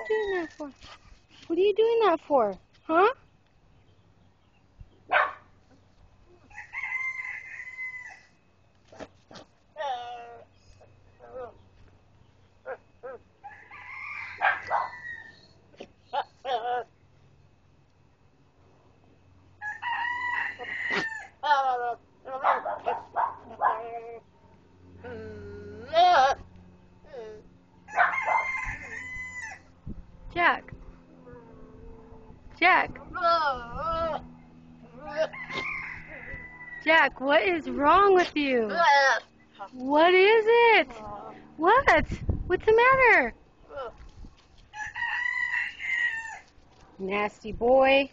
doing that for? What are you doing that for? Huh? Jack. Jack. Jack, what is wrong with you? What is it? What? What's the matter? Nasty boy.